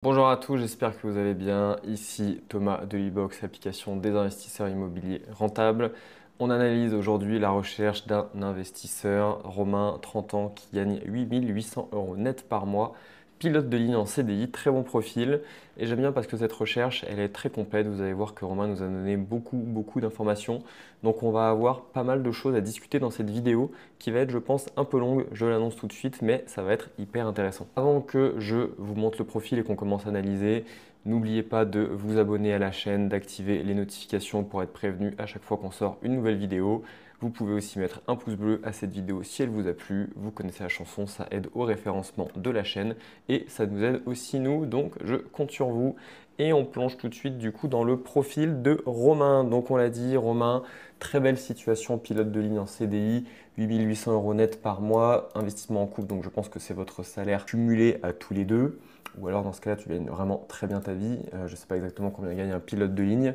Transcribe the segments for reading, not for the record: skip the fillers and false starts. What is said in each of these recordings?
Bonjour à tous, j'espère que vous allez bien. Ici Thomas de l'e-box, application des investisseurs immobiliers rentables. On analyse aujourd'hui la recherche d'un investisseur, Romain, 30 ans, qui gagne 8 800 € net par mois. Pilote de ligne en CDI, très bon profil. Et j'aime bien parce que cette recherche, elle est très complète. Vous allez voir que Romain nous a donné beaucoup d'informations. Donc on va avoir pas mal de choses à discuter dans cette vidéo qui va être, je pense, un peu longue. Je l'annonce tout de suite, mais ça va être hyper intéressant. Avant que je vous montre le profil et qu'on commence à analyser, n'oubliez pas de vous abonner à la chaîne, d'activer les notifications pour être prévenu à chaque fois qu'on sort une nouvelle vidéo. Vous pouvez aussi mettre un pouce bleu à cette vidéo si elle vous a plu. Vous connaissez la chanson, ça aide au référencement de la chaîne et ça nous aide aussi nous. Donc je compte sur vous et on plonge tout de suite du coup dans le profil de Romain. Donc on l'a dit, Romain, très belle situation, pilote de ligne en CDI, 8 800 € net par mois, investissement en couple. Donc je pense que c'est votre salaire cumulé à tous les deux. Ou alors dans ce cas-là, tu gagnes vraiment très bien ta vie. Je ne sais pas exactement combien gagne un pilote de ligne.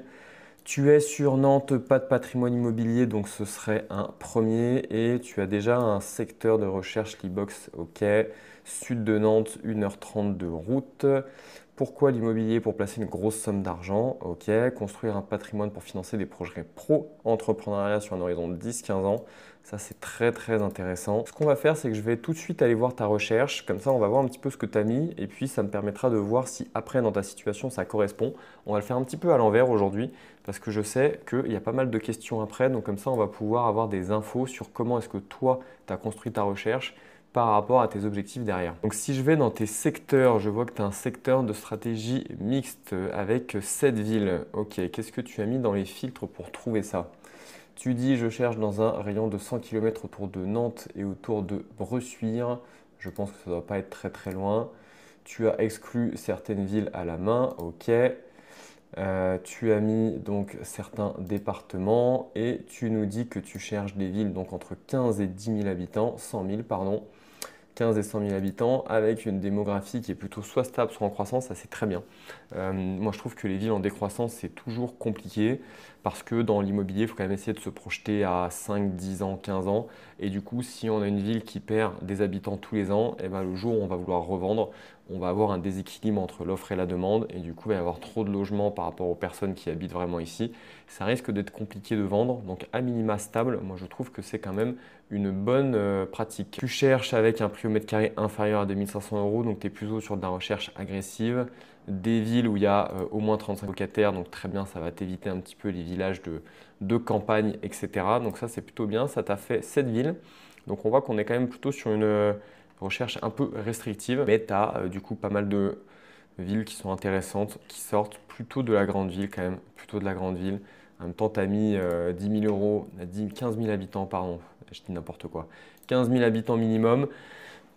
Tu es sur Nantes, pas de patrimoine immobilier, donc ce serait un premier. Et tu as déjà un secteur de recherche, l'e-box, ok. Sud de Nantes, 1h30 de route. Pourquoi l'immobilier? Pour placer une grosse somme d'argent, ok. Construire un patrimoine pour financer des projets pro-entrepreneuriat sur un horizon de 10-15 ans. Ça, c'est très intéressant. Ce qu'on va faire, c'est que je vais tout de suite aller voir ta recherche. Comme ça, on va voir un petit peu ce que tu as mis. Et puis, ça me permettra de voir si après, dans ta situation, ça correspond. On va le faire un petit peu à l'envers aujourd'hui parce que je sais qu'il y a pas mal de questions après. Donc, comme ça, on va pouvoir avoir des infos sur comment est-ce que toi, tu as construit ta recherche par rapport à tes objectifs derrière. Donc si je vais dans tes secteurs, je vois que tu as un secteur de stratégie mixte avec 7 villes. Ok, qu'est-ce que tu as mis dans les filtres pour trouver ça? Tu dis je cherche dans un rayon de 100 km autour de Nantes et autour de Bressuire. Je pense que ça ne doit pas être très loin. Tu as exclu certaines villes à la main, ok. Tu as mis donc certains départements et tu nous dis que tu cherches des villes donc entre 15 et 10 000 habitants, 100 000 pardon. 15 et 100 000 habitants avec une démographie qui est plutôt soit stable, soit en croissance, ça c'est très bien. Moi je trouve que les villes en décroissance c'est toujours compliqué parce que dans l'immobilier il faut quand même essayer de se projeter à 5, 10 ans, 15 ans et du coup si on a une ville qui perd des habitants tous les ans, et ben, le jour où on va vouloir revendre, on va avoir un déséquilibre entre l'offre et la demande et du coup il va y avoir trop de logements par rapport aux personnes qui habitent vraiment ici. Ça risque d'être compliqué de vendre, donc à minima stable, moi je trouve que c'est quand même une bonne pratique. Tu cherches avec un prix au mètre carré inférieur à 2 500 €, donc tu es plutôt sur de la recherche agressive. Des villes où il y a au moins 35 locataires, donc très bien, ça va t'éviter un petit peu les villages de campagne, etc. Donc ça, c'est plutôt bien. Ça t'a fait 7 villes. Donc on voit qu'on est quand même plutôt sur une recherche un peu restrictive, mais tu as du coup pas mal de villes qui sont intéressantes, qui sortent plutôt de la grande ville quand même, plutôt de la grande ville. En même temps, tu as mis 10 000 €, 15 000 habitants, pardon, je dis n'importe quoi. 15 000 habitants minimum.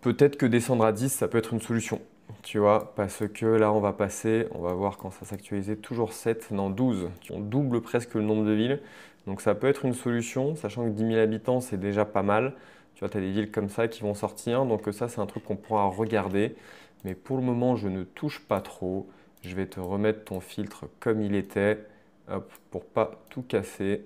Peut-être que descendre à 10, ça peut être une solution. Tu vois, parce que là, on va passer, on va voir quand ça s'actualisait, toujours 7, non 12. On double presque le nombre de villes. Donc ça peut être une solution, sachant que 10 000 habitants, c'est déjà pas mal. Tu vois, tu as des villes comme ça qui vont sortir. Donc ça, c'est un truc qu'on pourra regarder. Mais pour le moment, je ne touche pas trop. Je vais te remettre ton filtre comme il était, hop, pour pas tout casser.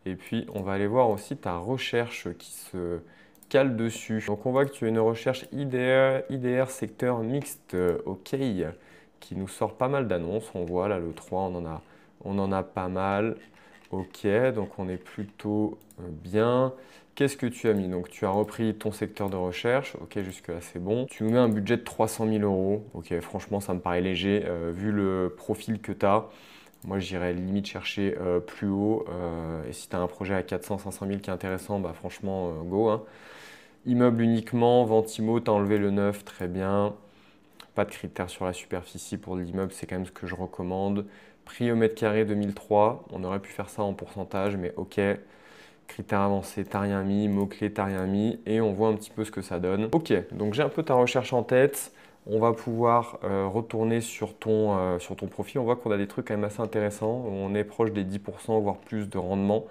Et puis, on va aller voir aussi ta recherche qui se cale dessus. Donc, on voit que tu as une recherche IDR secteur mixte, OK, qui nous sort pas mal d'annonces. On voit là le 3, on en a pas mal. OK, donc on est plutôt bien. Qu'est-ce que tu as mis? Donc, tu as repris ton secteur de recherche. OK, jusque-là, c'est bon. Tu nous mets un budget de 300 000 €. OK, franchement, ça me paraît léger vu le profil que tu as. Moi, j'irais limite chercher plus haut. Et si tu as un projet à 400-500 000 qui est intéressant, bah franchement, go, hein. Immeuble uniquement, Ventimo, tu as enlevé le neuf, très bien. Pas de critères sur la superficie pour l'immeuble, c'est quand même ce que je recommande. Prix au mètre carré 2003, on aurait pu faire ça en pourcentage, mais ok. Critères avancés, t'as rien mis. Mots-clés, t'as rien mis. Et on voit un petit peu ce que ça donne. Ok, donc j'ai un peu ta recherche en tête. On va pouvoir retourner sur ton profil. On voit qu'on a des trucs quand même assez intéressants. On est proche des 10%, voire plus de rendement.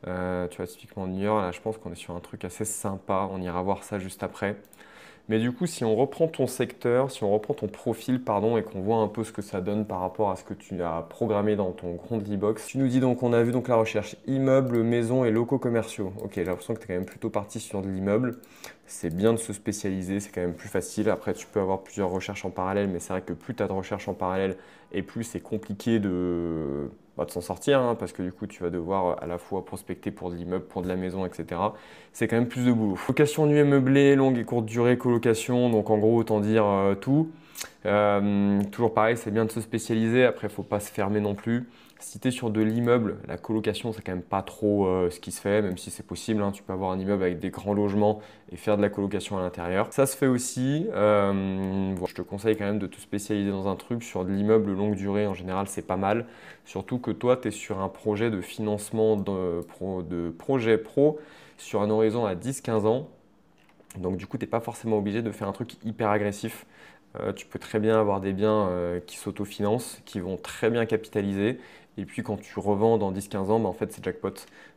Tu vois, typiquement New York, là, je pense qu'on est sur un truc assez sympa. On ira voir ça juste après. Mais du coup, si on reprend ton secteur, si on reprend ton profil, pardon, et qu'on voit un peu ce que ça donne par rapport à ce que tu as programmé dans ton compte e-box, tu nous dis donc, on a vu donc la recherche immeubles, maisons et locaux commerciaux. Ok, j'ai l'impression que tu es quand même plutôt parti sur de l'immeuble. c'est bien de se spécialiser, c'est quand même plus facile. Après, tu peux avoir plusieurs recherches en parallèle, mais c'est vrai que plus tu as de recherches en parallèle et plus c'est compliqué de s'en sortir, hein, parce que du coup, tu vas devoir à la fois prospecter pour de l'immeuble, pour de la maison, etc. C'est quand même plus de boulot. Location nue et meublée, longue et courte durée, colocation, donc en gros, autant dire tout. Toujours pareil, c'est bien de se spécialiser. Après, il ne faut pas se fermer non plus. Si tu es sur de l'immeuble, la colocation, c'est quand même pas trop ce qui se fait, même si c'est possible, hein. Tu peux avoir un immeuble avec des grands logements et faire de la colocation à l'intérieur. Ça se fait aussi. Je te conseille quand même de te spécialiser dans un truc. Sur de l'immeuble longue durée, en général, c'est pas mal. Surtout que toi, tu es sur un projet de financement de projet pro sur un horizon à 10-15 ans. Donc du coup, tu n'es pas forcément obligé de faire un truc hyper agressif. Tu peux très bien avoir des biens qui s'autofinancent, qui vont très bien capitaliser. Et puis quand tu revends dans 10-15 ans, en fait c'est jackpot.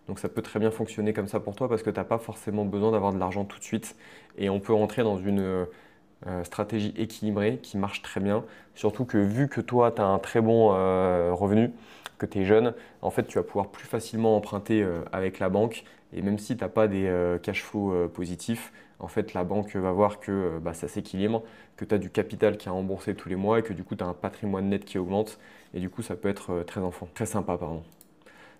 Donc ça peut très bien fonctionner comme ça pour toi parce que tu n'as pas forcément besoin d'avoir de l'argent tout de suite. Et on peut rentrer dans une stratégie équilibrée qui marche très bien. Surtout que vu que toi tu as un très bon revenu, que tu es jeune, en fait tu vas pouvoir plus facilement emprunter avec la banque. Et même si tu n'as pas des cash flow positifs, en fait la banque va voir que ça s'équilibre, que tu as du capital qui est remboursé tous les mois et que du coup tu as un patrimoine net qui augmente. Et du coup ça peut être très sympa, pardon.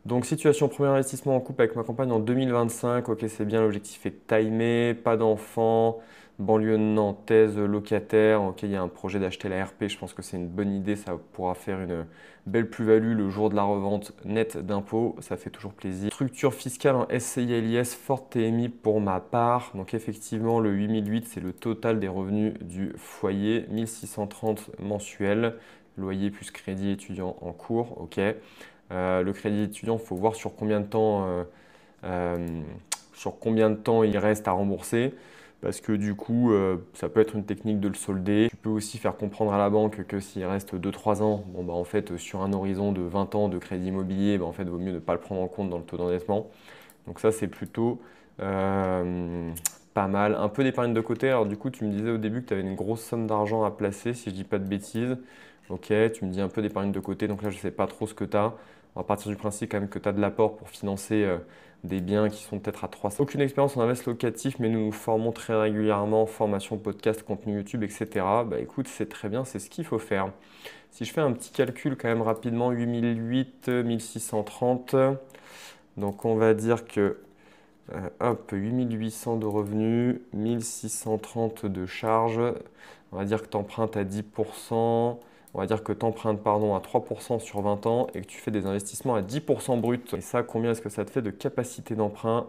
Donc situation premier investissement en couple avec ma compagne en 2025, ok c'est bien, l'objectif est timé, pas d'enfant, banlieue nantaise, locataire, ok il y a un projet d'acheter la RP, je pense que c'est une bonne idée, ça pourra faire une belle plus-value le jour de la revente nette d'impôts, ça fait toujours plaisir. Structure fiscale en SCI-LIS, forte TMI pour ma part, donc effectivement le 8008 c'est le total des revenus du foyer, 1630 mensuels, loyer plus crédit étudiant en cours, ok. Le crédit étudiant, il faut voir euh, sur combien de temps il reste à rembourser. Parce que du coup, ça peut être une technique de le solder. Tu peux aussi faire comprendre à la banque que s'il reste 2-3 ans, en fait, sur un horizon de 20 ans de crédit immobilier, en fait, il vaut mieux ne pas le prendre en compte dans le taux d'endettement. Donc ça, c'est plutôt pas mal. Un peu d'épargne de côté. Alors du coup, tu me disais au début que tu avais une grosse somme d'argent à placer, si je dis pas de bêtises. Ok, tu me dis un peu d'épargne de côté. Donc là, je ne sais pas trop ce que tu as. On va partir du principe quand même que tu as de l'apport pour financer des biens qui sont peut-être à 300. Aucune expérience en investissement locatif, mais nous nous formons très régulièrement, formation, podcast, contenu YouTube, etc. Bah écoute, c'est très bien, c'est ce qu'il faut faire. Si je fais un petit calcul quand même rapidement, 8008, 1630, donc on va dire que hop, 8800 de revenus, 1630 de charges. On va dire que tu empruntes à 10%. On va dire que tu empruntes à 3% sur 20 ans et que tu fais des investissements à 10% brut. Et ça, combien est-ce que ça te fait de capacité d'emprunt?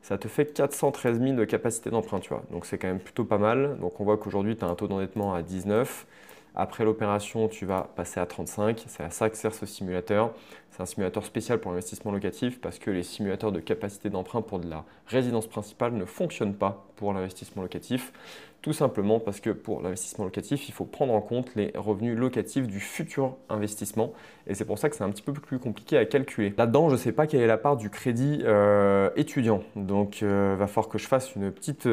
Ça te fait 413 000 de capacité d'emprunt, tu vois. Donc c'est quand même plutôt pas mal. Donc on voit qu'aujourd'hui, tu as un taux d'endettement à 19. Après l'opération, tu vas passer à 35. C'est à ça que sert ce simulateur. C'est un simulateur spécial pour l'investissement locatif parce que les simulateurs de capacité d'emprunt pour de la résidence principale ne fonctionnent pas pour l'investissement locatif. Tout simplement parce que pour l'investissement locatif, il faut prendre en compte les revenus locatifs du futur investissement. Et c'est pour ça que c'est un petit peu plus compliqué à calculer. Là-dedans, je ne sais pas quelle est la part du crédit étudiant. Donc, il va falloir que je fasse une petite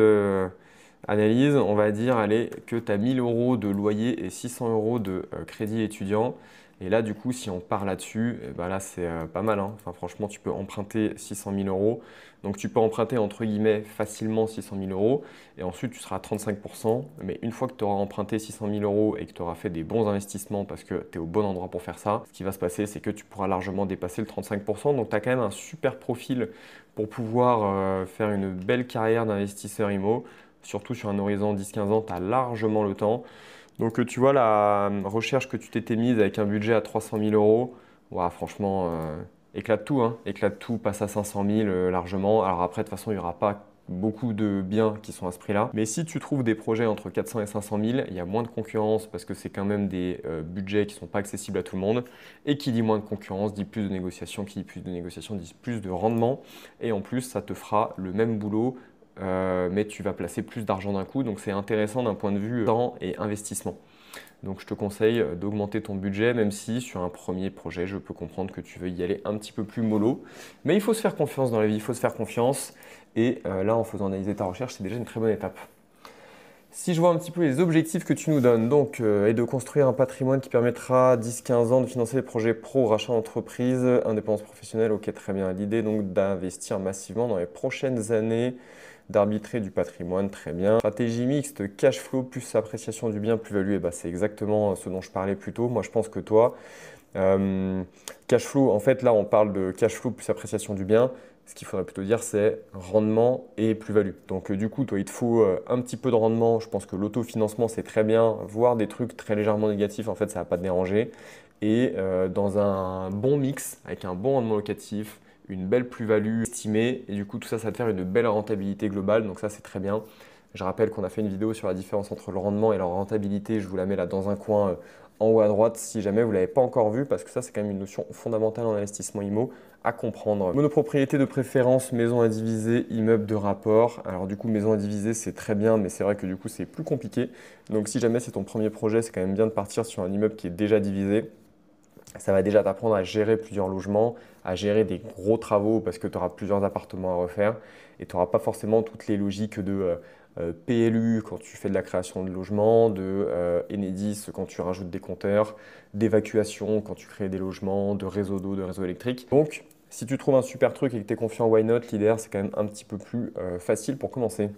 analyse. On va dire allez, que tu as 1000 euros de loyer et 600 euros de crédit étudiant. Et là, du coup, si on part là-dessus, là, c'est pas mal, hein. Enfin, franchement, tu peux emprunter 600 000 euros. Donc, tu peux emprunter, entre guillemets, facilement 600 000 euros. Et ensuite, tu seras à 35%. Mais une fois que tu auras emprunté 600 000 euros et que tu auras fait des bons investissements parce que tu es au bon endroit pour faire ça, ce qui va se passer, c'est que tu pourras largement dépasser le 35%. Donc, tu as quand même un super profil pour pouvoir faire une belle carrière d'investisseur IMO. Surtout sur un horizon 10-15 ans, tu as largement le temps. Donc tu vois la recherche que tu t'étais mise avec un budget à 300 000 euros, ouah, franchement, éclate tout, hein. Éclate tout, passe à 500 000 largement. Alors après, de toute façon, il n'y aura pas beaucoup de biens qui sont à ce prix-là. Mais si tu trouves des projets entre 400 et 500 000, il y a moins de concurrence parce que c'est quand même des budgets qui ne sont pas accessibles à tout le monde. Et qui dit moins de concurrence, dit plus de négociations, qui dit plus de négociations, dit plus de rendement. Et en plus, ça te fera le même boulot mais tu vas placer plus d'argent d'un coup. Donc c'est intéressant d'un point de vue temps et investissement. Donc je te conseille d'augmenter ton budget, même si sur un premier projet, je peux comprendre que tu veux y aller un petit peu plus mollo. Mais il faut se faire confiance dans la vie, il faut se faire confiance. Et là, en faisant analyser ta recherche, c'est déjà une très bonne étape. Si je vois un petit peu les objectifs que tu nous donnes, donc, est de construire un patrimoine qui permettra 10-15 ans de financer les projets pro, rachat d'entreprise, indépendance professionnelle, ok très bien. L'idée donc d'investir massivement dans les prochaines années d'arbitrer du patrimoine, très bien. Stratégie mixte, cash flow plus appréciation du bien, plus-value, et bah, c'est exactement ce dont je parlais plus tôt. Moi, je pense que toi, cash flow, en fait, là, on parle de cash flow plus appréciation du bien. Ce qu'il faudrait plutôt dire, c'est rendement et plus-value. Donc, du coup, toi, il te faut un petit peu de rendement. Je pense que l'autofinancement, c'est très bien. Voir des trucs très légèrement négatifs, en fait, ça ne va pas te déranger. Et dans un bon mix, avec un bon rendement locatif, une belle plus-value estimée, et du coup, tout ça, ça va te faire une belle rentabilité globale. Donc, ça, c'est très bien. Je rappelle qu'on a fait une vidéo sur la différence entre le rendement et la rentabilité. Je vous la mets là dans un coin en haut à droite si jamais vous ne l'avez pas encore vu, parce que ça, c'est quand même une notion fondamentale en investissement IMO à comprendre. Monopropriété de préférence, maison indivisée, immeuble de rapport. Alors du coup, maison indivisée, c'est très bien, mais c'est vrai que du coup, c'est plus compliqué. Donc si jamais c'est ton premier projet, c'est quand même bien de partir sur un immeuble qui est déjà divisé. Ça va déjà t'apprendre à gérer plusieurs logements, à gérer des gros travaux parce que tu auras plusieurs appartements à refaire et tu n'auras pas forcément toutes les logiques de PLU quand tu fais de la création de logements, de Enedis quand tu rajoutes des compteurs, d'évacuation quand tu crées des logements, de réseau d'eau, de réseau électrique. Donc, si tu trouves un super truc et que tu es confiant, why not? L'idéal, c'est quand même un petit peu plus facile pour commencer.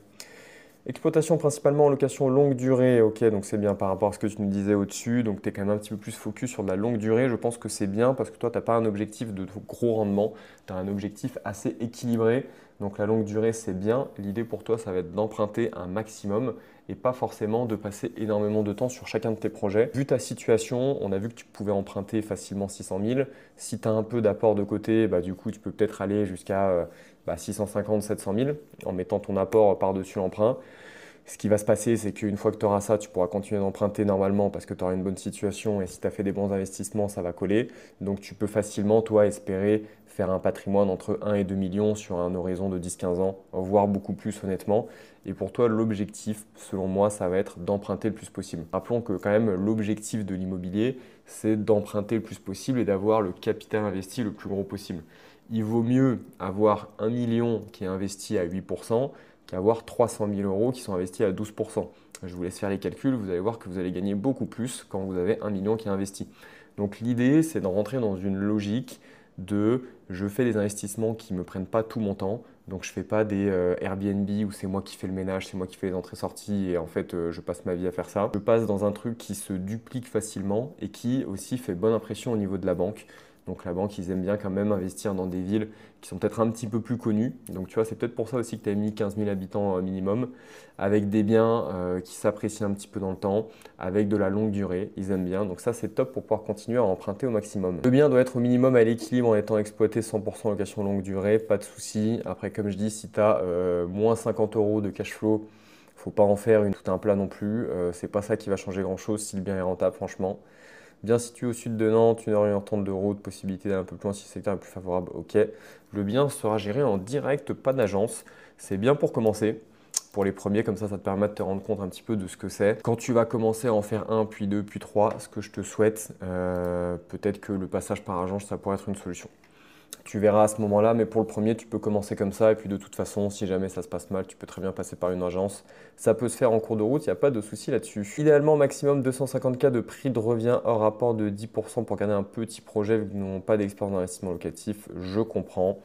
Exploitation principalement en location longue durée, ok, donc c'est bien par rapport à ce que tu nous disais au-dessus, donc tu es quand même un petit peu plus focus sur de la longue durée, je pense que c'est bien parce que toi, tu n'as pas un objectif de gros rendement, tu as un objectif assez équilibré, donc la longue durée, c'est bien. L'idée pour toi, ça va être d'emprunter un maximum et pas forcément de passer énormément de temps sur chacun de tes projets. Vu ta situation, on a vu que tu pouvais emprunter facilement 600 000. Si tu as un peu d'apport de côté, bah, du coup, tu peux peut-être aller jusqu'à 650, 700 000 en mettant ton apport par-dessus l'emprunt. Ce qui va se passer, c'est qu'une fois que tu auras ça, tu pourras continuer d'emprunter normalement parce que tu auras une bonne situation et si tu as fait des bons investissements, ça va coller. Donc tu peux facilement, toi, espérer faire un patrimoine entre 1 et 2 millions sur un horizon de 10-15 ans, voire beaucoup plus honnêtement. Et pour toi, l'objectif, selon moi, ça va être d'emprunter le plus possible. Rappelons que quand même, l'objectif de l'immobilier, c'est d'emprunter le plus possible et d'avoir le capital investi le plus gros possible. Il vaut mieux avoir 1 million qui est investi à 8% qu'avoir 300 000 euros qui sont investis à 12%. Je vous laisse faire les calculs, vous allez voir que vous allez gagner beaucoup plus quand vous avez 1 million qui est investi. Donc l'idée, c'est d'en rentrer dans une logique de je fais des investissements qui ne me prennent pas tout mon temps. Donc je ne fais pas des Airbnb où c'est moi qui fais le ménage, c'est moi qui fais les entrées-sorties et en fait je passe ma vie à faire ça. Je passe dans un truc qui se duplique facilement et qui aussi fait bonne impression au niveau de la banque. Donc la banque, ils aiment bien quand même investir dans des villes qui sont peut-être un petit peu plus connues. Donc tu vois, c'est peut-être pour ça aussi que tu as mis 15 000 habitants minimum, avec des biens qui s'apprécient un petit peu dans le temps, avec de la longue durée. Ils aiment bien. Donc ça, c'est top pour pouvoir continuer à emprunter au maximum. Le bien doit être au minimum à l'équilibre en étant exploité 100% location longue durée, pas de souci. Après, comme je dis, si tu as moins 50 euros de cash flow, faut pas en faire tout un plat non plus. C'est pas ça qui va changer grand-chose si le bien est rentable, franchement. Bien situé au sud de Nantes, 1h30 de route, possibilité d'aller un peu plus loin si le secteur est plus favorable, ok. Le bien sera géré en direct, pas d'agence. C'est bien pour commencer. Pour les premiers, comme ça te permet de te rendre compte un petit peu de ce que c'est. Quand tu vas commencer à en faire un, puis deux, puis trois, ce que je te souhaite, peut-être que le passage par agence, ça pourrait être une solution. Tu verras à ce moment-là, mais pour le premier, tu peux commencer comme ça. Et puis de toute façon, si jamais ça se passe mal, tu peux très bien passer par une agence. Ça peut se faire en cours de route, il n'y a pas de souci là-dessus. Idéalement, maximum 250K de prix de revient hors rapport de 10% pour garder un petit projet vu qu'ils n'ont pas d'expérience d'investissement locatif. Je comprends.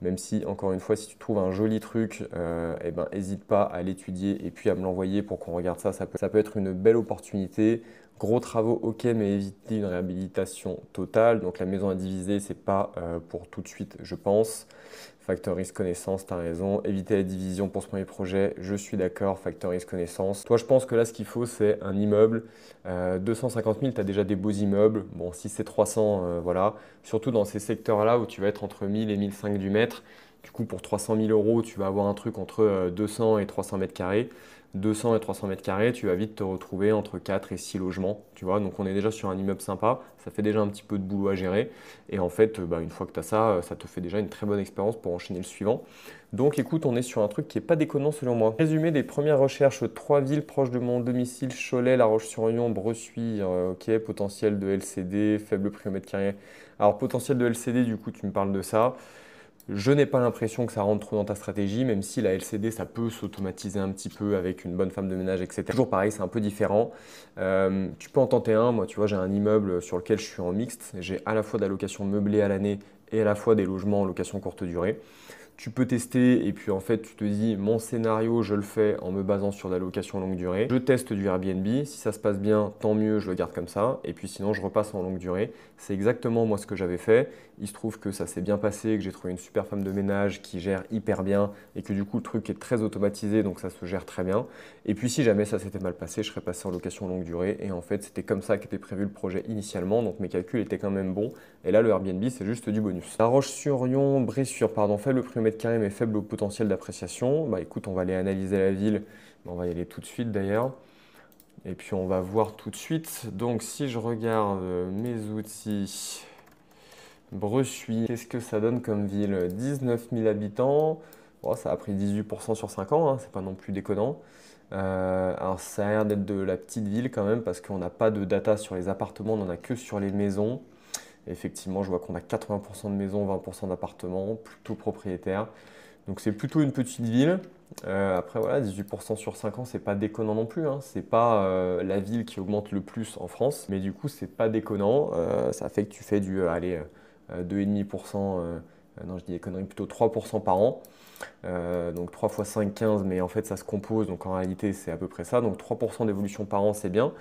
Même si, encore une fois, si tu trouves un joli truc, eh ben, n'hésite pas à l'étudier et puis à me l'envoyer pour qu'on regarde ça. Ça peut être une belle opportunité. Gros travaux, ok, mais éviter une réhabilitation totale. Donc la maison indivisée, c'est pas pour tout de suite, je pense. Facteur risque connaissance, tu as raison. Éviter la division pour ce premier projet, je suis d'accord. Facteur risque connaissance. Toi, je pense que là, ce qu'il faut, c'est un immeuble. 250 000, tu as déjà des beaux immeubles. Bon, si c'est 300, voilà. Surtout dans ces secteurs-là où tu vas être entre 1000 et 1500 du mètre. Du coup, pour 300 000 euros, tu vas avoir un truc entre 200 et 300 mètres carrés. 200 et 300 mètres carrés, tu vas vite te retrouver entre 4 et 6 logements, tu vois. Donc on est déjà sur un immeuble sympa, ça fait déjà un petit peu de boulot à gérer. Et en fait, une fois que tu as ça, ça te fait déjà une très bonne expérience pour enchaîner le suivant. Donc écoute, on est sur un truc qui n'est pas déconnant selon moi. Résumé des premières recherches, 3 villes proches de mon domicile, Cholet, La Roche-sur-Yon, Bressuire, ok, potentiel de LCD, faible prix au mètre carré. Alors potentiel de LCD, du coup, tu me parles de ça. Je n'ai pas l'impression que ça rentre trop dans ta stratégie, même si la LCD, ça peut s'automatiser un petit peu avec une bonne femme de ménage, etc. Toujours pareil, c'est un peu différent. Tu peux en tenter un. Moi, tu vois, j'ai un immeuble sur lequel je suis en mixte. J'ai à la fois de la location meublée à l'année et à la fois des logements en location courte durée. Tu peux tester et puis en fait tu te dis mon scénario je le fais en me basant sur la location longue durée. Je teste du Airbnb, si ça se passe bien tant mieux, je le garde comme ça et puis sinon je repasse en longue durée. C'est exactement moi ce que j'avais fait. Il se trouve que ça s'est bien passé, que j'ai trouvé une super femme de ménage qui gère hyper bien et que du coup le truc est très automatisé donc ça se gère très bien. Et puis si jamais ça s'était mal passé, je serais passé en location longue durée et en fait c'était comme ça qu'était prévu le projet initialement donc mes calculs étaient quand même bons et là le Airbnb c'est juste du bonus. La Roche-sur-Yon, Bressuire, pardon, faible prix au mètre carré mais faible au potentiel d'appréciation. Bah écoute, on va aller analyser la ville, on va y aller tout de suite d'ailleurs. Et puis on va voir tout de suite. Donc si je regarde mes outils, Bressuire, qu'est-ce que ça donne comme ville? 19 000 habitants. Bon, ça a pris 18% sur 5 ans, hein, c'est pas non plus déconnant. Alors ça a l'air d'être de la petite ville quand même parce qu'on n'a pas de data sur les appartements, on n'en a que sur les maisons. Effectivement, je vois qu'on a 80% de maisons, 20% d'appartements, plutôt propriétaires. Donc c'est plutôt une petite ville. Après voilà, 18% sur 5 ans, c'est pas déconnant non plus, hein. C'est pas la ville qui augmente le plus en France, mais du coup c'est pas déconnant. Ça fait que tu fais du 2,5%, non je dis des conneries, plutôt 3% par an. Donc 3 fois 5, 15, mais en fait ça se compose, donc en réalité c'est à peu près ça. Donc 3% d'évolution par an, c'est bien.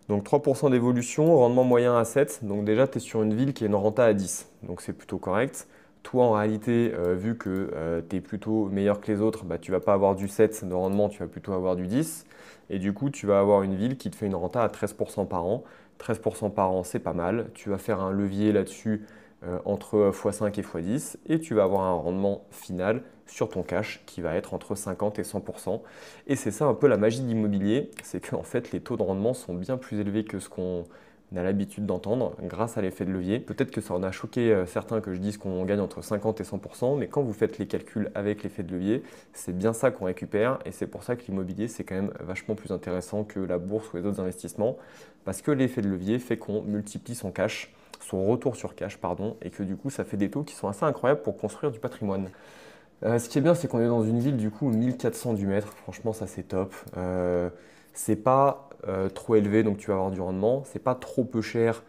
Donc 3% d'évolution, rendement moyen à 7. Donc déjà, tu es sur une ville qui est une renta à 10. Donc c'est plutôt correct. Toi, en réalité, vu que tu es plutôt meilleur que les autres, bah, tu ne vas pas avoir du 7 de rendement, tu vas plutôt avoir du 10. Et du coup, tu vas avoir une ville qui te fait une renta à 13% par an. 13% par an, c'est pas mal. Tu vas faire un levier là-dessus entre x5 et x10. Et tu vas avoir un rendement final sur ton cash qui va être entre 50 et 100%. Et c'est ça un peu la magie de l'immobilier, c'est qu'en fait les taux de rendement sont bien plus élevés que ce qu'on a l'habitude d'entendre grâce à l'effet de levier. Peut-être que ça en a choqué certains que je dise qu'on gagne entre 50 et 100%, mais quand vous faites les calculs avec l'effet de levier, c'est bien ça qu'on récupère et c'est pour ça que l'immobilier c'est quand même vachement plus intéressant que la bourse ou les autres investissements parce que l'effet de levier fait qu'on multiplie son cash, son retour sur cash, pardon, et que du coup ça fait des taux qui sont assez incroyables pour construire du patrimoine. Ce qui est bien, c'est qu'on est dans une ville du coup 1400 du mètre. Franchement, ça c'est top. C'est pas trop élevé, donc tu vas avoir du rendement. C'est pas trop peu cher,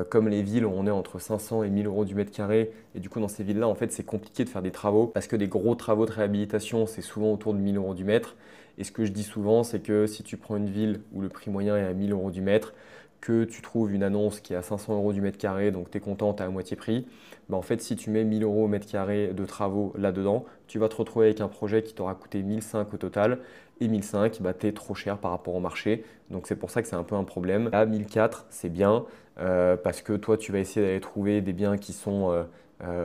comme les villes où on est entre 500 et 1000 euros du mètre carré. Et du coup, dans ces villes-là, en fait, c'est compliqué de faire des travaux parce que des gros travaux de réhabilitation, c'est souvent autour de 1000 euros du mètre. Et ce que je dis souvent, c'est que si tu prends une ville où le prix moyen est à 1000 euros du mètre, que tu trouves une annonce qui est à 500 euros du mètre carré, donc tu es content, tu à moitié prix, bah en fait, si tu mets 1000 euros au mètre carré de travaux là-dedans, tu vas te retrouver avec un projet qui t'aura coûté 1005 au total. Et 1005, bah, tu es trop cher par rapport au marché. Donc c'est pour ça que c'est un peu un problème. Là, 1004, c'est bien parce que toi, tu vas essayer d'aller trouver des biens qui sont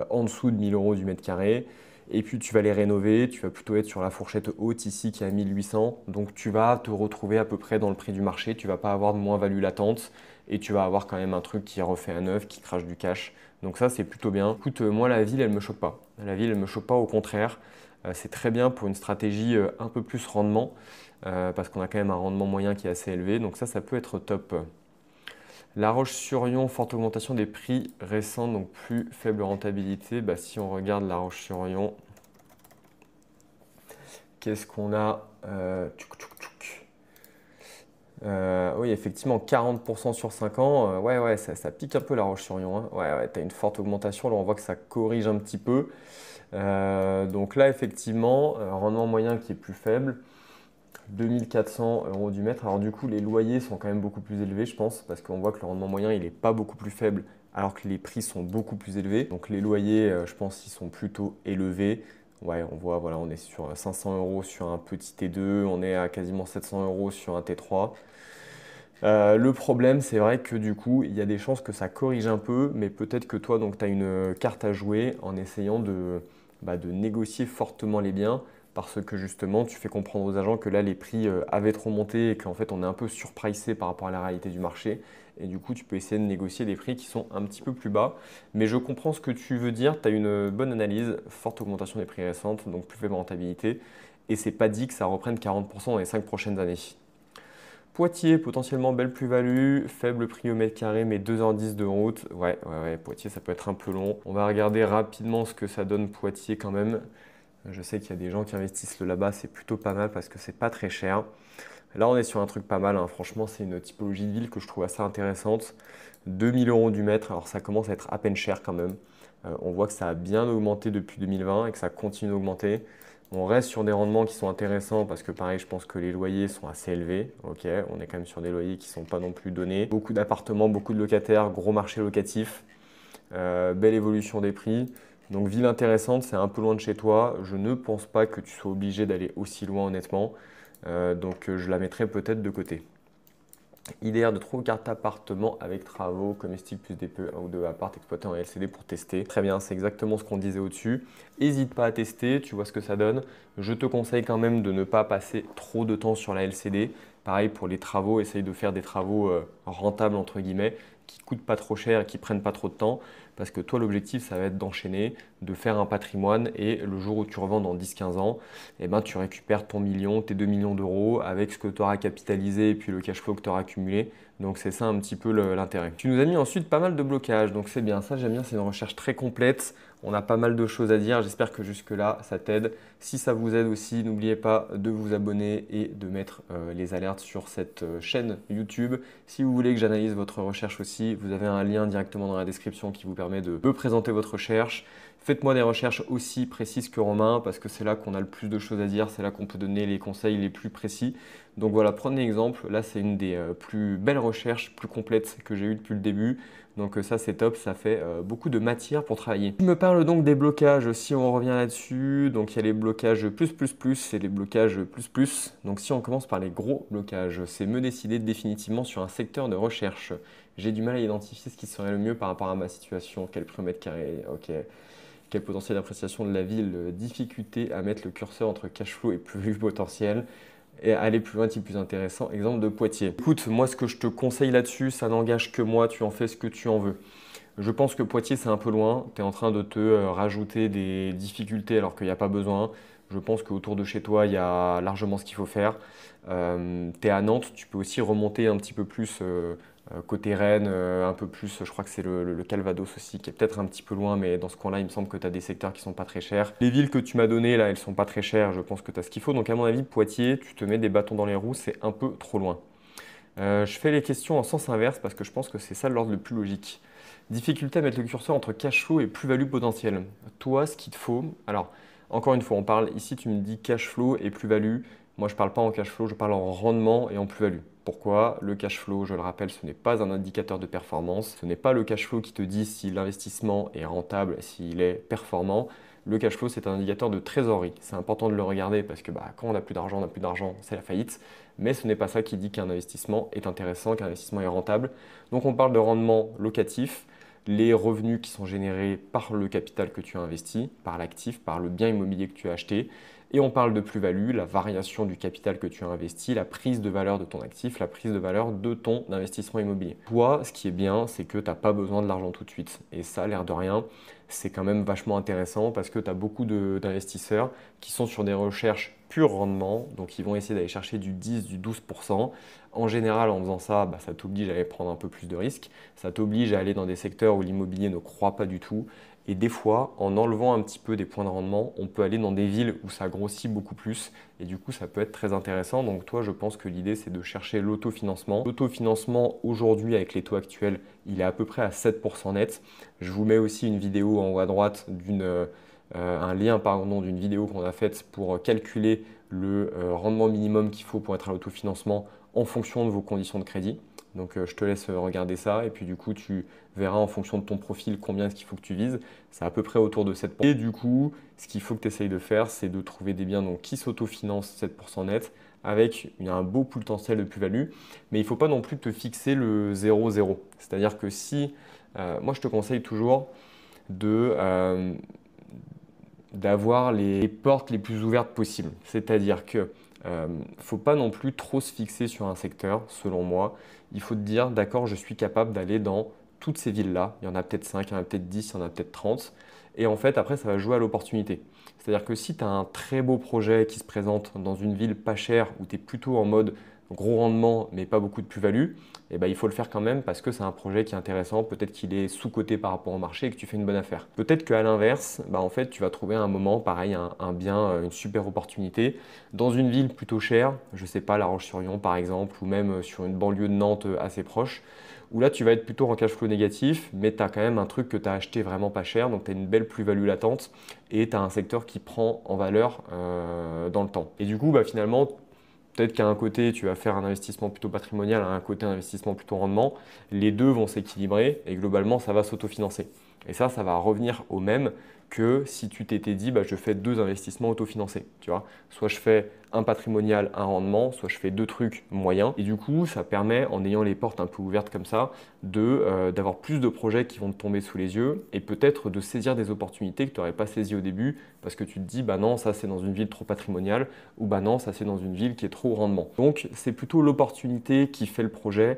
en dessous de 1000 euros du mètre carré. Et puis tu vas les rénover, tu vas plutôt être sur la fourchette haute ici qui est à 1800. Donc tu vas te retrouver à peu près dans le prix du marché, tu ne vas pas avoir de moins-value latente et tu vas avoir quand même un truc qui est refait à neuf, qui crache du cash. Donc ça c'est plutôt bien. Écoute, moi la ville elle me choque pas. La ville elle me choque pas, au contraire. C'est très bien pour une stratégie un peu plus rendement parce qu'on a quand même un rendement moyen qui est assez élevé. Donc ça peut être top. La Roche-sur-Yon, forte augmentation des prix récents, donc plus faible rentabilité. Bah, si on regarde La Roche-sur-Yon, qu'est-ce qu'on a Oui, effectivement, 40% sur 5 ans. Ouais, ça pique un peu La Roche-sur-Yon, hein. Ouais, tu as une forte augmentation. Là, on voit que ça corrige un petit peu. Donc là, effectivement, rendement moyen qui est plus faible. 2400 euros du mètre. Alors du coup, les loyers sont quand même beaucoup plus élevés, je pense, parce qu'on voit que le rendement moyen, il n'est pas beaucoup plus faible, alors que les prix sont beaucoup plus élevés. Donc les loyers, je pense, ils sont plutôt élevés. Ouais, on voit, voilà, on est sur 500 euros sur un petit T2, on est à quasiment 700 euros sur un T3. Le problème, c'est vrai que du coup, il y a des chances que ça corrige un peu, mais peut-être que toi, donc, tu as une carte à jouer en essayant de négocier fortement les biens parce que justement, tu fais comprendre aux agents que là, les prix avaient trop monté et qu'en fait, on est un peu surpricé par rapport à la réalité du marché. Et du coup, tu peux essayer de négocier des prix qui sont un petit peu plus bas. Mais je comprends ce que tu veux dire. Tu as une bonne analyse, forte augmentation des prix récentes, donc plus faible rentabilité. Et c'est pas dit que ça reprenne 40% dans les 5 prochaines années. Poitiers, potentiellement belle plus-value, faible prix au mètre carré, mais 2h10 de route. Ouais, Poitiers, ça peut être un peu long. On va regarder rapidement ce que ça donne Poitiers quand même. Je sais qu'il y a des gens qui investissent là-bas, c'est plutôt pas mal parce que c'est pas très cher. Là, on est sur un truc pas mal, hein. Franchement, c'est une typologie de ville que je trouve assez intéressante. 2000 euros du mètre, alors ça commence à être à peine cher quand même. On voit que ça a bien augmenté depuis 2020 et que ça continue d'augmenter. On reste sur des rendements qui sont intéressants parce que pareil, je pense que les loyers sont assez élevés. Ok, on est quand même sur des loyers qui ne sont pas non plus donnés. Beaucoup d'appartements, beaucoup de locataires, gros marché locatif, belle évolution des prix. Donc ville intéressante, c'est un peu loin de chez toi. Je ne pense pas que tu sois obligé d'aller aussi loin honnêtement. Donc je la mettrai peut-être de côté. Idéal de trouver carte appartement avec travaux, comestibles plus DPE, un ou deux appart exploités en LCD pour tester. Très bien, c'est exactement ce qu'on disait au-dessus. N'hésite pas à tester, tu vois ce que ça donne. Je te conseille quand même de ne pas passer trop de temps sur la LCD. Pareil pour les travaux, essaye de faire des travaux rentables entre guillemets, qui coûtent pas trop cher et qui prennent pas trop de temps. Parce que toi, l'objectif, ça va être d'enchaîner, de faire un patrimoine et le jour où tu revends dans 10-15 ans, eh ben, tu récupères ton million, tes 2 millions d'euros avec ce que tu auras capitalisé et puis le cash flow que tu auras accumulé. Donc c'est ça un petit peu l'intérêt. Tu nous as mis ensuite pas mal de blocages, donc c'est bien, ça j'aime bien, c'est une recherche très complète. On a pas mal de choses à dire, j'espère que jusque-là ça t'aide. Si ça vous aide aussi, n'oubliez pas de vous abonner et de mettre les alertes sur cette chaîne YouTube. Si vous voulez que j'analyse votre recherche aussi, vous avez un lien directement dans la description qui vous permet de me présenter votre recherche. Faites-moi des recherches aussi précises que Romain parce que c'est là qu'on a le plus de choses à dire, c'est là qu'on peut donner les conseils les plus précis. Donc voilà, prenez l'exemple. Là, c'est une des plus belles recherches, plus complètes que j'ai eues depuis le début. Donc ça, c'est top, ça fait beaucoup de matière pour travailler. Je me parle donc des blocages, si on revient là-dessus. Donc il y a les blocages plus et les blocages plus. Donc si on commence par les gros blocages, c'est me décider définitivement sur un secteur de recherche. J'ai du mal à identifier ce qui serait le mieux par rapport à ma situation, quel prix au mètre carré, ok. Quel potentiel d'appréciation de la ville, difficulté à mettre le curseur entre cash flow et plus-value potentiel. Et aller plus loin, type plus intéressant, exemple de Poitiers. Écoute, moi ce que je te conseille là-dessus, ça n'engage que moi, tu en fais ce que tu en veux. Je pense que Poitiers c'est un peu loin, tu es en train de te rajouter des difficultés alors qu'il n'y a pas besoin. Je pense qu'autour de chez toi, il y a largement ce qu'il faut faire. Tu es à Nantes, tu peux aussi remonter un petit peu plus côté Rennes, un peu plus, je crois que c'est le Calvados aussi, qui est peut-être un petit peu loin, mais dans ce coin-là, il me semble que tu as des secteurs qui sont pas très chers. Les villes que tu m'as données, là, elles sont pas très chères, je pense que tu as ce qu'il faut. Donc à mon avis, Poitiers, tu te mets des bâtons dans les roues, c'est un peu trop loin. Je fais les questions en sens inverse parce que je pense que c'est ça l'ordre le plus logique. Difficulté à mettre le curseur entre cash flow et plus-value potentielle. Toi, ce qu'il te faut, alors encore une fois, on parle ici, tu me dis cash flow et plus-value. Moi, je ne parle pas en cash flow, je parle en rendement et en plus-value. Pourquoi? Le cash flow, je le rappelle, ce n'est pas un indicateur de performance. Ce n'est pas le cash flow qui te dit si l'investissement est rentable, s'il est performant. Le cash flow, c'est un indicateur de trésorerie. C'est important de le regarder parce que quand on n'a plus d'argent, c'est la faillite. Mais ce n'est pas ça qui dit qu'un investissement est intéressant, qu'un investissement est rentable. Donc on parle de rendement locatif, les revenus qui sont générés par le capital que tu as investi, par l'actif, par le bien immobilier que tu as acheté. Et on parle de plus-value, la variation du capital que tu as investi, la prise de valeur de ton actif, la prise de valeur de ton investissement immobilier. Toi, ce qui est bien, c'est que tu n'as pas besoin de l'argent tout de suite. Et ça, l'air de rien, c'est quand même vachement intéressant parce que tu as beaucoup d'investisseurs qui sont sur des recherches pur rendement, donc ils vont essayer d'aller chercher du 10, du 12%. En général, en faisant ça, ça t'oblige à aller prendre un peu plus de risques, ça t'oblige à aller dans des secteurs où l'immobilier ne croît pas du tout. Et des fois, en enlevant un petit peu des points de rendement, on peut aller dans des villes où ça grossit beaucoup plus. Et du coup, ça peut être très intéressant. Donc toi, je pense que l'idée, c'est de chercher l'autofinancement. L'autofinancement, aujourd'hui, avec les taux actuels, il est à peu près à 7% net. Je vous mets aussi une vidéo en haut à droite un lien d'une vidéo qu'on a faite pour calculer le rendement minimum qu'il faut pour être à l'autofinancement en fonction de vos conditions de crédit. Donc je te laisse regarder ça et puis du coup tu verras en fonction de ton profil combien est-ce qu'il faut que tu vises. C'est à peu près autour de 7%. Et du coup, ce qu'il faut que tu essayes de faire, c'est de trouver des biens qui s'autofinancent 7% net avec un beau potentiel de plus-value. Mais il ne faut pas non plus te fixer le 0-0. C'est-à-dire que si, moi je te conseille toujours d'avoir les portes les plus ouvertes possibles. C'est-à-dire que faut pas non plus trop se fixer sur un secteur, selon moi. Il faut te dire, d'accord, je suis capable d'aller dans toutes ces villes-là. Il y en a peut-être 5, il y en a peut-être 10, il y en a peut-être 30. Et en fait, après, ça va jouer à l'opportunité. C'est-à-dire que si tu as un très beau projet qui se présente dans une ville pas chère où tu es plutôt en mode gros rendement mais pas beaucoup de plus-value, il faut le faire quand même parce que c'est un projet qui est intéressant, peut-être qu'il est sous-coté par rapport au marché et que tu fais une bonne affaire. Peut-être qu'à l'inverse, en fait, tu vas trouver un moment, pareil, un bien, une super opportunité dans une ville plutôt chère, je ne sais pas, La Roche-sur-Yon par exemple, ou même sur une banlieue de Nantes assez proche, où là tu vas être plutôt en cash flow négatif, mais tu as quand même un truc que tu as acheté vraiment pas cher, donc tu as une belle plus-value latente et tu as un secteur qui prend en valeur dans le temps. Et du coup, bah, finalement, peut-être qu'à un côté, tu vas faire un investissement plutôt patrimonial, à un côté, un investissement plutôt rendement. Les deux vont s'équilibrer et globalement, ça va s'autofinancer. Et ça va revenir au même que si tu t'étais dit, bah, je fais deux investissements autofinancés. Tu vois, soit je fais un patrimonial, un rendement, soit je fais deux trucs moyens. Et du coup, ça permet, en ayant les portes un peu ouvertes comme ça, d'avoir plus de projets qui vont te tomber sous les yeux et peut-être de saisir des opportunités que tu n'aurais pas saisies au début parce que tu te dis, bah non, ça c'est dans une ville trop patrimoniale ou bah non, ça c'est dans une ville qui est trop rendement. Donc, c'est plutôt l'opportunité qui fait le projet.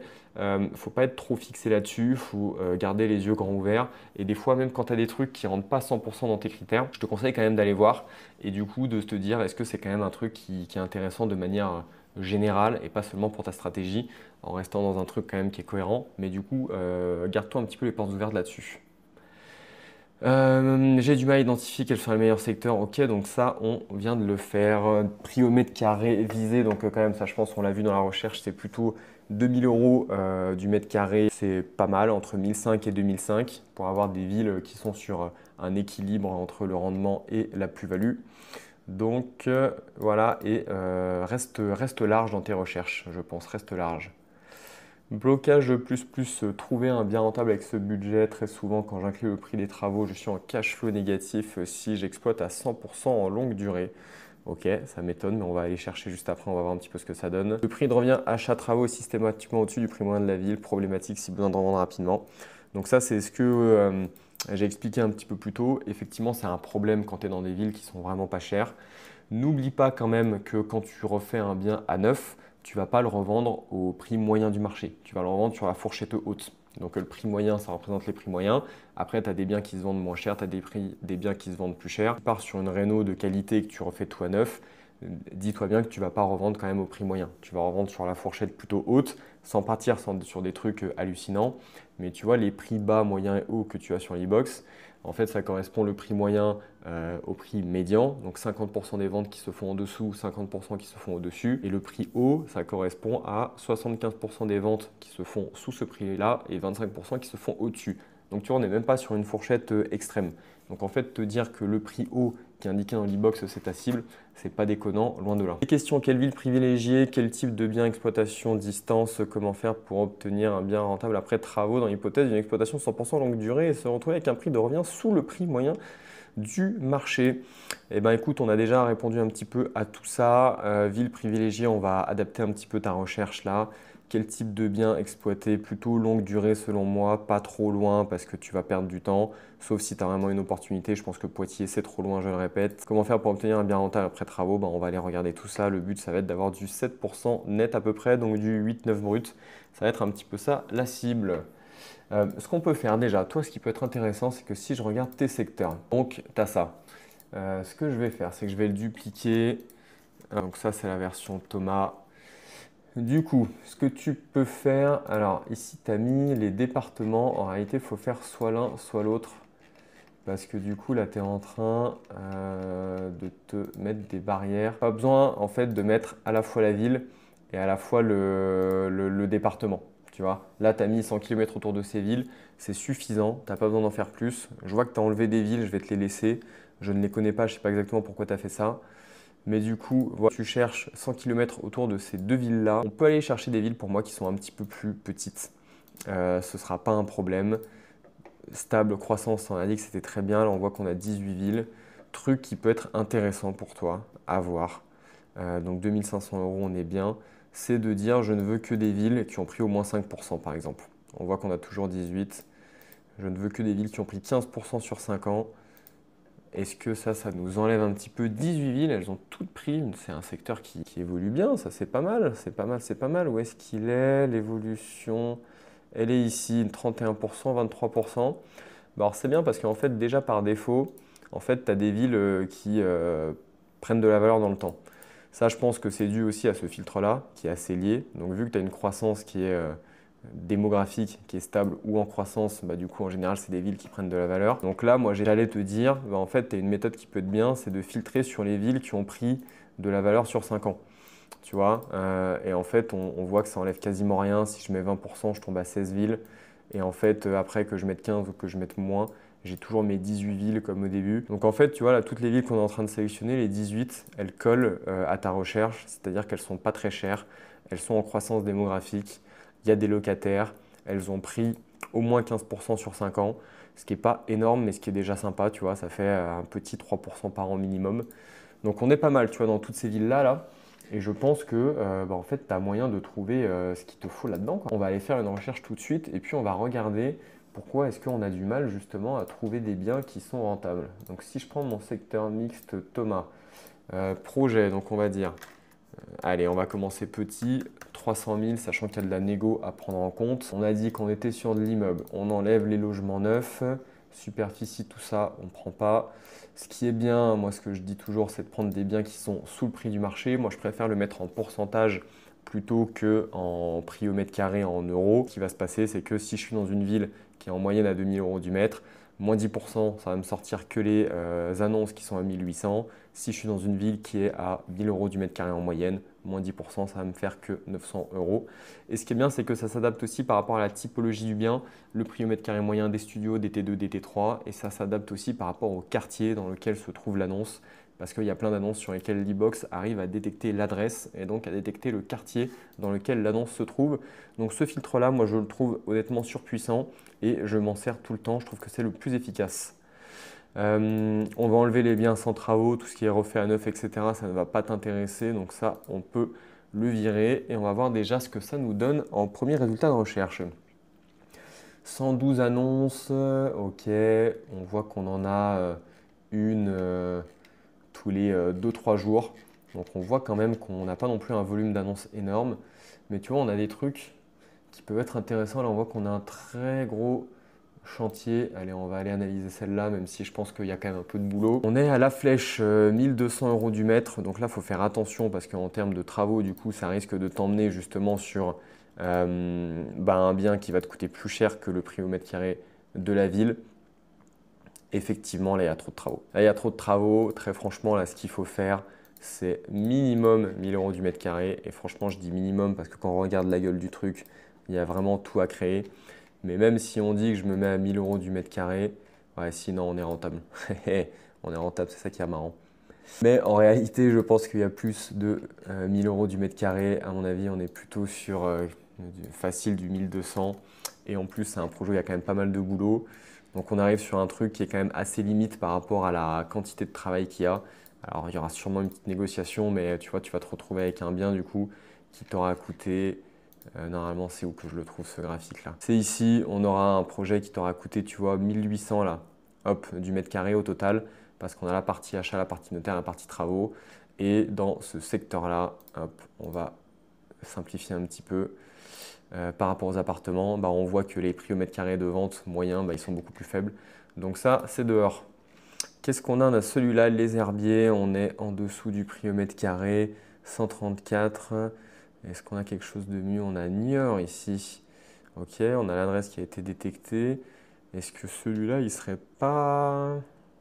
Faut pas être trop fixé là-dessus, faut garder les yeux grands ouverts. Et des fois, même quand tu as des trucs qui ne rentrent pas 100% dans tes critères, je te conseille quand même d'aller voir et du coup de te dire est-ce que c'est quand même un truc qui est intéressant de manière générale et pas seulement pour ta stratégie, en restant dans un truc quand même qui est cohérent. Mais du coup, garde-toi un petit peu les portes ouvertes là-dessus. J'ai du mal à identifier quels sont les meilleurs secteurs. Ok, donc ça, on vient de le faire. Prix au mètre carré visé, donc quand même, ça, je pense, on l'a vu dans la recherche, c'est plutôt 2000 euros du mètre carré. C'est pas mal, entre 1005 et 2005, pour avoir des villes qui sont sur un équilibre entre le rendement et la plus-value. Donc voilà, et reste large dans tes recherches, je pense, reste large. Blocage plus, trouver un bien rentable avec ce budget. Très souvent, quand j'inclus le prix des travaux, je suis en cash flow négatif si j'exploite à 100% en longue durée. Ok, ça m'étonne, mais on va aller chercher juste après, on va voir un petit peu ce que ça donne. Le prix de revient achat travaux est systématiquement au-dessus du prix moyen de la ville, problématique si besoin d'en vendre rapidement. Donc ça, c'est ce que j'ai expliqué un petit peu plus tôt. Effectivement, c'est un problème quand tu es dans des villes qui sont vraiment pas chères. N'oublie pas quand même que quand tu refais un bien à neuf, tu ne vas pas le revendre au prix moyen du marché. Tu vas le revendre sur la fourchette haute. Donc le prix moyen, ça représente les prix moyens. Après, tu as des biens qui se vendent moins cher, tu as des biens qui se vendent plus cher. Tu pars sur une réno de qualité et que tu refais tout à neuf, dis-toi bien que tu ne vas pas revendre quand même au prix moyen. Tu vas revendre sur la fourchette plutôt haute, sans partir sur des trucs hallucinants. Mais tu vois, les prix bas, moyens et hauts que tu as sur l'e-box, en fait, ça correspond le prix moyen au prix médian. Donc 50% des ventes qui se font en dessous, 50% qui se font au-dessus. Et le prix haut, ça correspond à 75% des ventes qui se font sous ce prix-là et 25% qui se font au-dessus. Donc tu vois, on n'est même pas sur une fourchette extrême. Donc en fait, te dire que le prix haut qui est indiqué dans l'e-box, c'est ta cible, c'est pas déconnant, loin de là. Les questions, quelle ville privilégier, quel type de bien, exploitation, distance, comment faire pour obtenir un bien rentable après travaux dans l'hypothèse d'une exploitation 100% longue durée et se retrouver avec un prix de revient sous le prix moyen du marché. Eh bien écoute, on a déjà répondu un petit peu à tout ça. Ville privilégiée, on va adapter un petit peu ta recherche là. Quel type de bien exploiter? Plutôt longue durée selon moi, pas trop loin parce que tu vas perdre du temps, sauf si tu as vraiment une opportunité. Je pense que Poitiers c'est trop loin, je le répète. Comment faire pour obtenir un bien rentable après travaux? On va aller regarder tout ça. Le but ça va être d'avoir du 7% net à peu près, donc du 8-9 brut. Ça va être un petit peu ça la cible. Ce qu'on peut faire déjà, toi ce qui peut être intéressant, c'est que si je regarde tes secteurs, donc tu as ça. Ce que je vais faire, c'est que je vais le dupliquer. Donc ça c'est la version Thomas. Du coup, ce que tu peux faire, alors ici tu as mis les départements, en réalité il faut faire soit l'un soit l'autre parce que du coup là tu es en train de te mettre des barrières. Pas besoin en fait de mettre à la fois la ville et à la fois le département. Tu vois, là tu as mis 100 km autour de ces villes, c'est suffisant, tu n'as pas besoin d'en faire plus. Je vois que tu as enlevé des villes, je vais te les laisser. Je ne les connais pas, je ne sais pas exactement pourquoi tu as fait ça. Mais du coup, voilà, tu cherches 100 km autour de ces deux villes-là. On peut aller chercher des villes pour moi qui sont un petit peu plus petites. Ce ne sera pas un problème. Stable, croissance, on a dit que c'était très bien. Là, on voit qu'on a 18 villes. Truc qui peut être intéressant pour toi à voir. Donc 2500 euros, on est bien. C'est de dire je ne veux que des villes qui ont pris au moins 5% par exemple. On voit qu'on a toujours 18. Je ne veux que des villes qui ont pris 15% sur 5 ans. Est-ce que ça nous enlève un petit peu 18 villes? Elles ont toutes pris. C'est un secteur qui évolue bien. Ça, c'est pas mal. C'est pas mal, c'est pas mal. Où est-ce qu'il est? L'évolution, elle est ici, 31%, 23%. Alors, c'est bien parce qu'en fait, déjà par défaut, en fait, tu as des villes qui prennent de la valeur dans le temps. Ça, je pense que c'est dû aussi à ce filtre-là, qui est assez lié. Donc, vu que tu as une croissance qui est démographique qui est stable ou en croissance, du coup en général c'est des villes qui prennent de la valeur. Donc là moi j'allais te dire, en fait tu as une méthode qui peut être bien, c'est de filtrer sur les villes qui ont pris de la valeur sur 5 ans. tu vois. Et en fait, on voit que ça enlève quasiment rien. Si je mets 20%, je tombe à 16 villes. Et en fait, après que je mette 15 ou que je mette moins, j'ai toujours mes 18 villes comme au début. Donc en fait, tu vois, là, toutes les villes qu'on est en train de sélectionner, les 18, elles collent à ta recherche, c'est-à-dire qu'elles ne sont pas très chères, elles sont en croissance démographique, il y a des locataires, elles ont pris au moins 15% sur 5 ans, ce qui n'est pas énorme, mais ce qui est déjà sympa, tu vois, ça fait un petit 3% par an minimum. Donc on est pas mal, tu vois, dans toutes ces villes-là, là. Et je pense que en fait, tu as moyen de trouver ce qu'il te faut là-dedans, quoi. On va aller faire une recherche tout de suite et puis on va regarder pourquoi est-ce qu'on a du mal justement à trouver des biens qui sont rentables. Donc si je prends mon secteur mixte Thomas, projet, donc on va dire, allez, on va commencer petit, 300 000, sachant qu'il y a de la négo à prendre en compte. On a dit qu'on était sur de l'immeuble, on enlève les logements neufs, superficie, tout ça, on ne prend pas. Ce qui est bien, moi ce que je dis toujours, c'est de prendre des biens qui sont sous le prix du marché. Moi je préfère le mettre en pourcentage plutôt que en prix au mètre carré en euros. Ce qui va se passer, c'est que si je suis dans une ville qui est en moyenne à 2000 euros du mètre, moins 10%, ça va me sortir que les annonces qui sont à 1800. Si je suis dans une ville qui est à 1000 euros du mètre carré en moyenne, moins 10%, ça va me faire que 900 euros. Et ce qui est bien, c'est que ça s'adapte aussi par rapport à la typologie du bien, le prix au mètre carré moyen des studios, des T2, des T3, et ça s'adapte aussi par rapport au quartier dans lequel se trouve l'annonce, parce qu'il y a plein d'annonces sur lesquelles l'e-box arrive à détecter l'adresse et donc à détecter le quartier dans lequel l'annonce se trouve. Donc ce filtre-là, moi je le trouve honnêtement surpuissant et je m'en sers tout le temps, je trouve que c'est le plus efficace. On va enlever les biens sans travaux, tout ce qui est refait à neuf, etc. Ça ne va pas t'intéresser, donc ça, on peut le virer et on va voir déjà ce que ça nous donne en premier résultat de recherche. 112 annonces, ok, on voit qu'on en a une tous les 2-3 jours. Donc on voit quand même qu'on n'a pas non plus un volume d'annonces énorme, mais tu vois, on a des trucs qui peuvent être intéressants. Là, on voit qu'on a un très gros chantier. Allez, on va aller analyser celle-là, même si je pense qu'il y a quand même un peu de boulot. On est à la flèche 1200 euros du mètre. Donc là, il faut faire attention parce qu'en termes de travaux, du coup, ça risque de t'emmener justement sur un bien qui va te coûter plus cher que le prix au mètre carré de la ville. Effectivement, là, il y a trop de travaux. Là, il y a trop de travaux. Très franchement, là, ce qu'il faut faire, c'est minimum 1000 euros du mètre carré. Et franchement, je dis minimum parce que quand on regarde la gueule du truc, il y a vraiment tout à créer. Mais même si on dit que je me mets à 1000 euros du mètre carré, ouais, sinon on est rentable. On est rentable, c'est ça qui est marrant. Mais en réalité, je pense qu'il y a plus de 1000 euros du mètre carré. À mon avis, on est plutôt sur facile du 1200. Et en plus, c'est un projet où il y a quand même pas mal de boulot. Donc on arrive sur un truc qui est quand même assez limite par rapport à la quantité de travail qu'il y a. Alors il y aura sûrement une petite négociation, mais tu vois, tu vas te retrouver avec un bien du coup qui t'aura coûté. Normalement, c'est où que je le trouve ce graphique-là? C'est ici, on aura un projet qui t'aura coûté, tu vois, 1800 là, hop, du mètre carré au total, parce qu'on a la partie achat, la partie notaire, la partie travaux. Et dans ce secteur-là, hop, on va simplifier un petit peu. Par rapport aux appartements, on voit que les prix au mètre carré de vente moyens, ils sont beaucoup plus faibles. Donc ça, c'est dehors. Qu'est-ce qu'on a? On a celui-là, les herbiers, on est en dessous du prix au mètre carré, 134. Est-ce qu'on a quelque chose de mieux? On a Niort ici. Ok, on a l'adresse qui a été détectée. Est-ce que celui-là, il serait pas...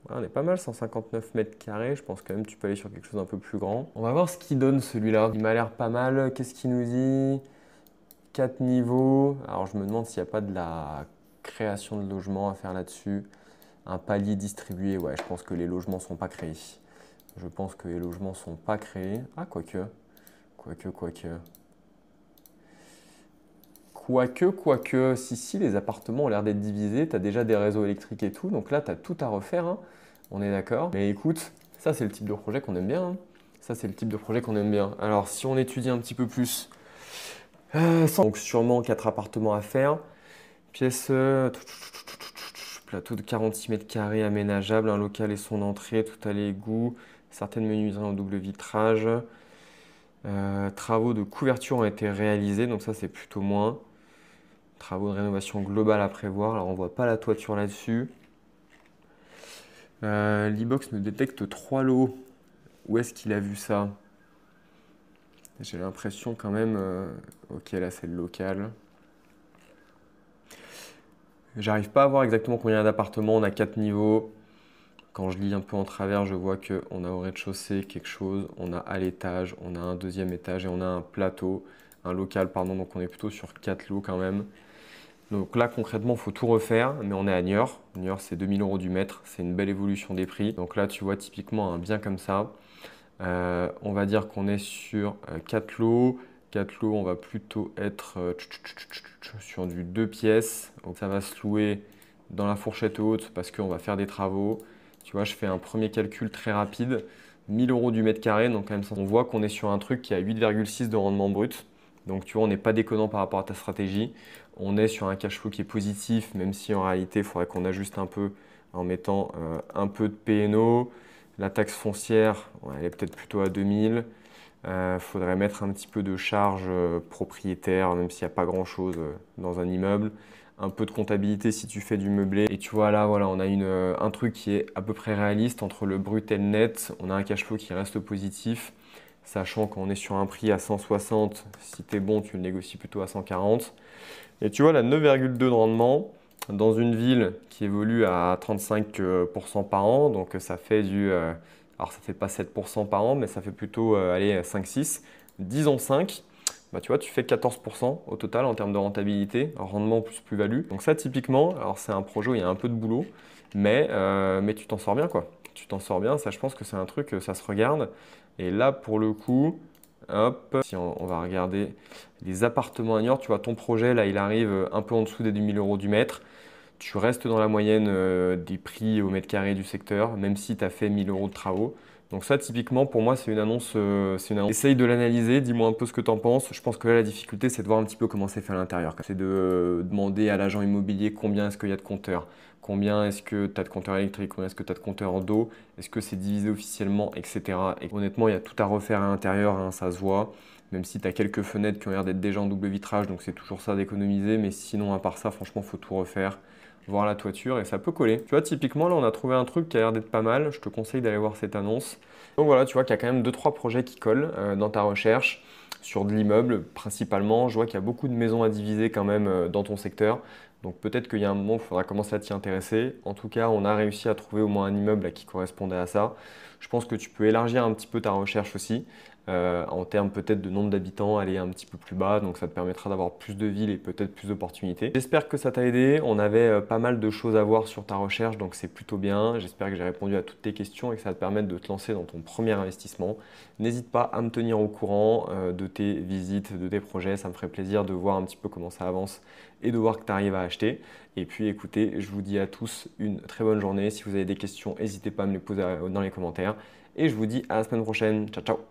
Ouais, on est pas mal, 159 mètres carrés. Je pense quand même que tu peux aller sur quelque chose d'un peu plus grand. On va voir ce qu'il donne celui-là. Il m'a l'air pas mal. Qu'est-ce qu'il nous dit? 4 niveaux. Alors je me demande s'il n'y a pas de la création de logements à faire là-dessus. Un palier distribué. Ouais, je pense que les logements ne sont pas créés. Je pense que les logements ne sont pas créés. Ah, quoique. Quoique, si, les appartements ont l'air d'être divisés, tu as déjà des réseaux électriques et tout, donc là, tu as tout à refaire, hein. On est d'accord. Mais écoute, ça, c'est le type de projet qu'on aime bien, hein. Ça, c'est le type de projet qu'on aime bien. Alors, si on étudie un petit peu plus, donc sûrement 4 appartements à faire, pièce, plateau de 46 mètres carrés aménageable, un local et son entrée, tout à l'égout, certaines menuiseries en double vitrage. Travaux de couverture ont été réalisés, donc ça c'est plutôt moins. Travaux de rénovation globale à prévoir, alors on voit pas la toiture là-dessus. L'e-box me détecte 3 lots. Où est-ce qu'il a vu ça? J'ai l'impression quand même... Ok, là c'est le local. J'arrive pas à voir exactement combien d'appartements, on a 4 niveaux. Quand je lis un peu en travers, je vois qu'on a au rez-de-chaussée quelque chose, on a à l'étage, on a un deuxième étage et on a un plateau, un local, pardon, donc on est plutôt sur 4 lots quand même. Donc là, concrètement, il faut tout refaire, mais on est à Niort. Niort, c'est 2000 euros du mètre, c'est une belle évolution des prix. Donc là, tu vois, typiquement, un bien comme ça, on va dire qu'on est sur 4 lots. 4 lots, on va plutôt être sur du 2 pièces. Donc ça va se louer dans la fourchette haute parce qu'on va faire des travaux. Tu vois, je fais un premier calcul très rapide. 1000 euros du mètre carré, donc quand même, on voit qu'on est sur un truc qui a 8,6 de rendement brut. Donc tu vois, on n'est pas déconnant par rapport à ta stratégie. On est sur un cash flow qui est positif, même si en réalité, il faudrait qu'on ajuste un peu en mettant un peu de P&O. La taxe foncière, ouais, elle est peut-être plutôt à 2000. Faudrait mettre un petit peu de charge propriétaire, même s'il n'y a pas grand-chose dans un immeuble. Un peu de comptabilité si tu fais du meublé. Et tu vois là, voilà, on a un truc qui est à peu près réaliste entre le brut et le net. On a un cash flow qui reste positif, sachant qu'on est sur un prix à 160. Si tu es bon, tu le négocies plutôt à 140. Et tu vois, la 9,2 de rendement dans une ville qui évolue à 35% par an, donc ça fait alors ça fait pas 7% par an, mais ça fait plutôt allez, 5-6, disons 5, bah, tu vois, tu fais 14% au total en termes de rentabilité, rendement plus plus-value. Donc ça, typiquement, alors c'est un projet où il y a un peu de boulot, mais tu t'en sors bien, quoi. Tu t'en sors bien, ça je pense que c'est un truc, ça se regarde. Et là, pour le coup, hop, si on va regarder les appartements à Niort, tu vois, ton projet, là, il arrive un peu en dessous des 2000 euros du mètre. Tu restes dans la moyenne des prix au mètre carré du secteur, même si tu as fait 1000 euros de travaux. Donc ça, typiquement, pour moi, c'est une annonce. Essaye de l'analyser, dis-moi un peu ce que tu en penses. Je pense que là, la difficulté, c'est de voir un petit peu comment c'est fait à l'intérieur. C'est de demander à l'agent immobilier combien est-ce qu'il y a de compteurs, combien est-ce que tu as de compteurs électriques, combien est-ce que tu as de compteurs d'eau, est-ce que c'est divisé officiellement, etc. Et honnêtement, il y a tout à refaire à l'intérieur, hein, ça se voit. Même si tu as quelques fenêtres qui ont l'air d'être déjà en double vitrage, donc c'est toujours ça d'économiser. Mais sinon, à part ça, franchement, il faut tout refaire, voir la toiture et ça peut coller. Tu vois, typiquement, là, on a trouvé un truc qui a l'air d'être pas mal. Je te conseille d'aller voir cette annonce. Donc voilà, tu vois qu'il y a quand même deux trois projets qui collent dans ta recherche sur de l'immeuble principalement. Je vois qu'il y a beaucoup de maisons à diviser quand même dans ton secteur. Donc peut-être qu'il y a un moment où il faudra commencer à t'y intéresser. En tout cas, on a réussi à trouver au moins un immeuble qui correspondait à ça. Je pense que tu peux élargir un petit peu ta recherche aussi. En termes peut-être de nombre d'habitants, aller un petit peu plus bas, donc ça te permettra d'avoir plus de villes et peut-être plus d'opportunités. J'espère que ça t'a aidé, on avait pas mal de choses à voir sur ta recherche, donc c'est plutôt bien. J'espère que j'ai répondu à toutes tes questions et que ça va te permettre de te lancer dans ton premier investissement. N'hésite pas à me tenir au courant de tes visites, de tes projets, ça me ferait plaisir de voir un petit peu comment ça avance et de voir que tu arrives à acheter. Et puis écoutez, je vous dis à tous une très bonne journée. Si vous avez des questions, n'hésitez pas à me les poser dans les commentaires. Et je vous dis à la semaine prochaine. Ciao, ciao!